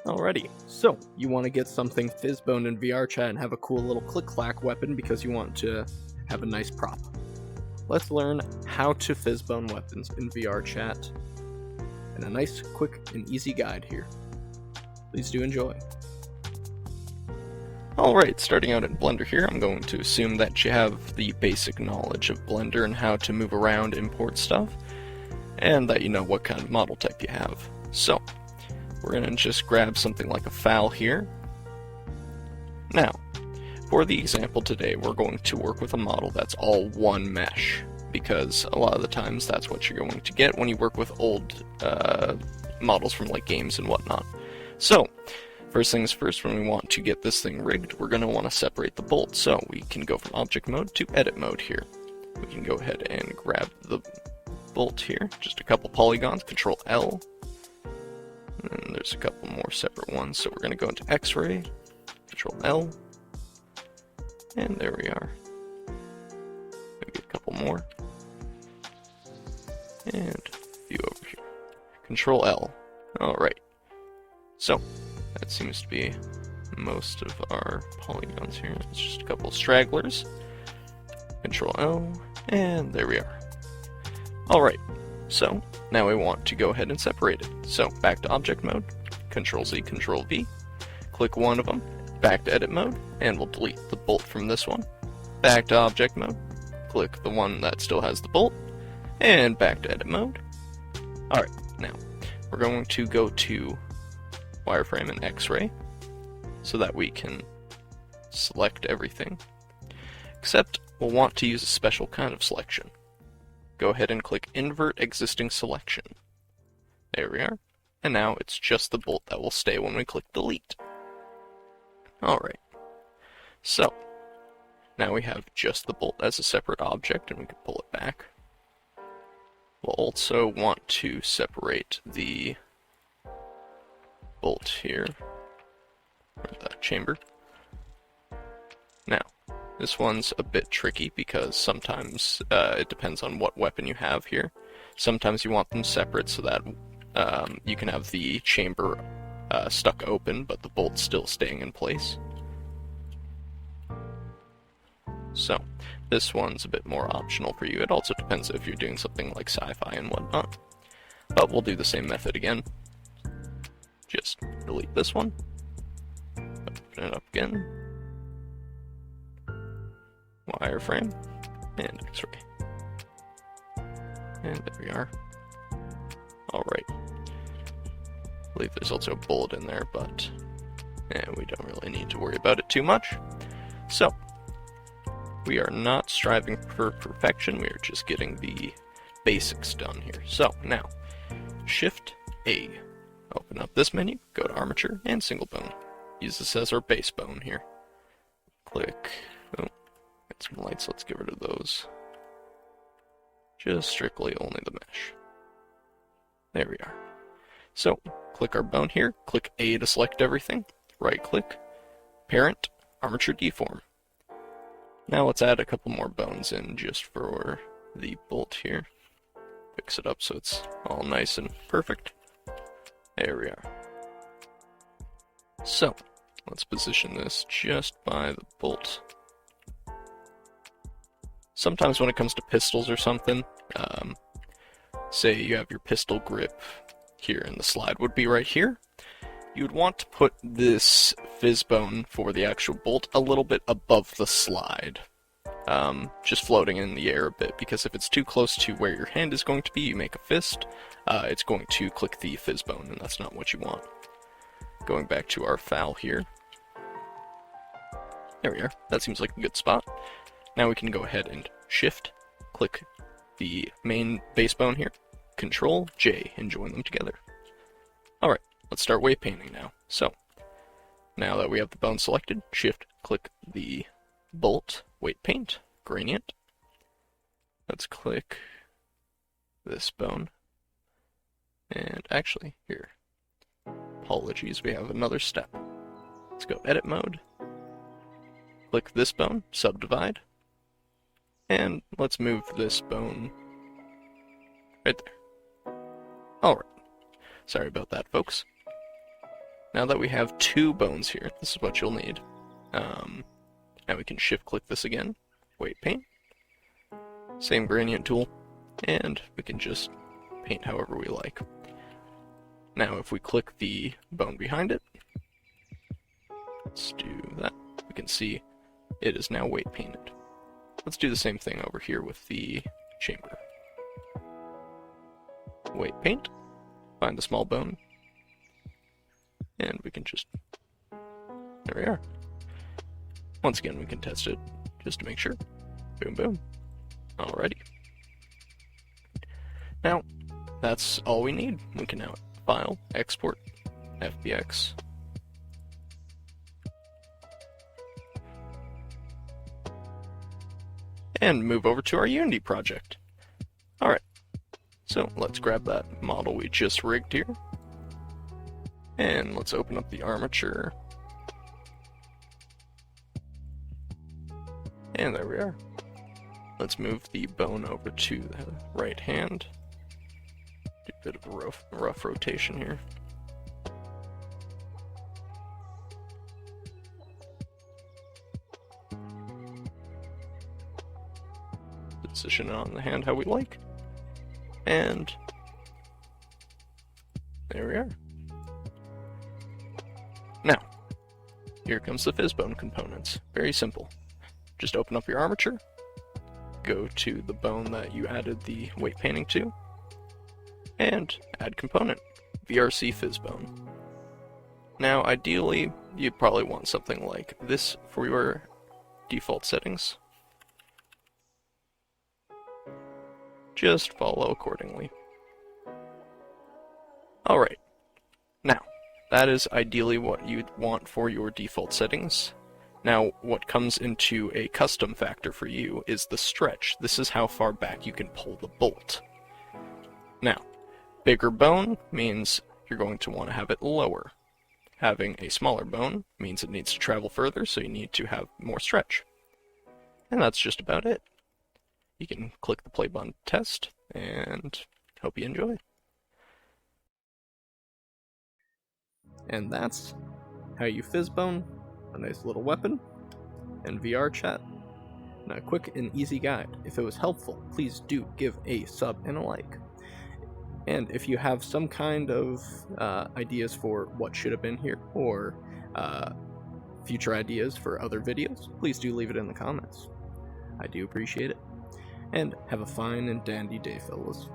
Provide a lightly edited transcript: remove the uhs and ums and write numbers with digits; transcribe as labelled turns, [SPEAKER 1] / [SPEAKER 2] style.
[SPEAKER 1] Alrighty, so you want to get something fizzbone in VR chat and have a cool little click-clack weapon because you want to have a nice prop. Let's learn how to fizzbone weapons in VR chat and a nice, quick, and easy guide here. Please do enjoy. Alright, starting out in Blender here, I'm going to assume that you have the basic knowledge of Blender and how to move around, import stuff, and that you know what kind of model type you have. So, we're going to just grab something like a FAL here. Now, for the example today, we're going to work with a model that's all one mesh, because a lot of the times that's what you're going to get when you work with old models from like games and whatnot. So, first things first, when we want to get this thing rigged, we're going to want to separate the bolt. So we can go from object mode to edit mode here. We can go ahead and grab the bolt here, just a couple polygons, Control L. And there's a couple more separate ones, so we're going to go into X-ray, Control L, and there we are. Maybe a couple more. And a few over here. Control L. Alright. So, that seems to be most of our polygons here. It's just a couple of stragglers. Control L, and there we are. Alright, so now we want to go ahead and separate it. So back to object mode, Control Z, Control V, click one of them, back to edit mode, and we'll delete the bolt from this one. Back to object mode, click the one that still has the bolt, and back to edit mode. Alright, now we're going to go to wireframe and X-ray so that we can select everything, except we'll want to use a special kind of selection. Go ahead and click invert existing selection. There we are, and now it's just the bolt that will stay when we click delete. Alright, so now we have just the bolt as a separate object and we can pull it back. We'll also want to separate the bolt here, or the chamber. Now, this one's a bit tricky because sometimes it depends on what weapon you have here. Sometimes you want them separate so that you can have the chamber stuck open but the bolt still staying in place. So, this one's a bit more optional for you. It also depends if you're doing something like sci-fi and whatnot. But we'll do the same method again. Just delete this one, open it up again, wireframe, and X-ray. And there we are. Alright. I believe there's also a bullet in there, but we don't really need to worry about it too much. So, we are not striving for perfection, we are just getting the basics done here. So, now, Shift A. Open up this menu, go to Armature, and Single Bone. Use this as our base bone here. Click. Oh, got some lights, let's get rid of those. Just strictly only the mesh. There we are. So, click our bone here, click A to select everything, right click, Parent, Armature Deform. Now let's add a couple more bones in just for the bolt here. Fix it up so it's all nice and perfect. There we are. So, let's position this just by the bolt. Sometimes when it comes to pistols or something, say you have your pistol grip here and the slide would be right here, you would want to put this fizz bone for the actual bolt a little bit above the slide. Just floating in the air a bit, because if it's too close to where your hand is going to be, you make a fist, it's going to click the fizz bone, and that's not what you want. Going back to our FAL here. There we are. That seems like a good spot. Now we can go ahead and Shift, click the main base bone here, Control J, and join them together. Alright, let's start wave painting now. So, now that we have the bone selected, Shift, click the bolt, weight paint, gradient. Let's click this bone. And actually, here. Apologies, we have another step. Let's go edit mode. Click this bone, subdivide. And let's move this bone right there. Alright. Sorry about that, folks. now that we have 2 bones here, this is what you'll need. Now we can shift click this again, weight paint, same gradient tool, and we can just paint however we like. Now if we click the bone behind it, let's do that, we can see it is now weight painted. Let's do the same thing over here with the chamber. Weight paint, find the small bone, and we can just, there we are. Once again, we can test it just to make sure. Boom, boom. Alrighty. Now, that's all we need. We can now File, Export, FBX. And move over to our Unity project. Alright, so let's grab that model we just rigged here. And let's open up the armature. And there we are. Let's move the bone over to the right hand. Do a bit of a rough rotation here. Position it on the hand how we like. And there we are. Now, here comes the phys bone components. Very simple. Just open up your armature, go to the bone that you added the weight painting to, and add component, VRC phys bone. Now, ideally, you'd probably want something like this for your default settings. Just follow accordingly. Alright, now, that is ideally what you'd want for your default settings. Now, what comes into a custom factor for you is the stretch. This is how far back you can pull the bolt. Now, bigger bone means you're going to want to have it lower. Having a smaller bone means it needs to travel further, so you need to have more stretch. And that's just about it. You can click the play button to test, and hope you enjoy. And that's how you phys bone a nice little weapon, and VR chat. And a quick and easy guide. If it was helpful, please do give a sub and a like. And if you have some kind of ideas for what should have been here, or future ideas for other videos, please do leave it in the comments. I do appreciate it. And have a fine and dandy day, fellas.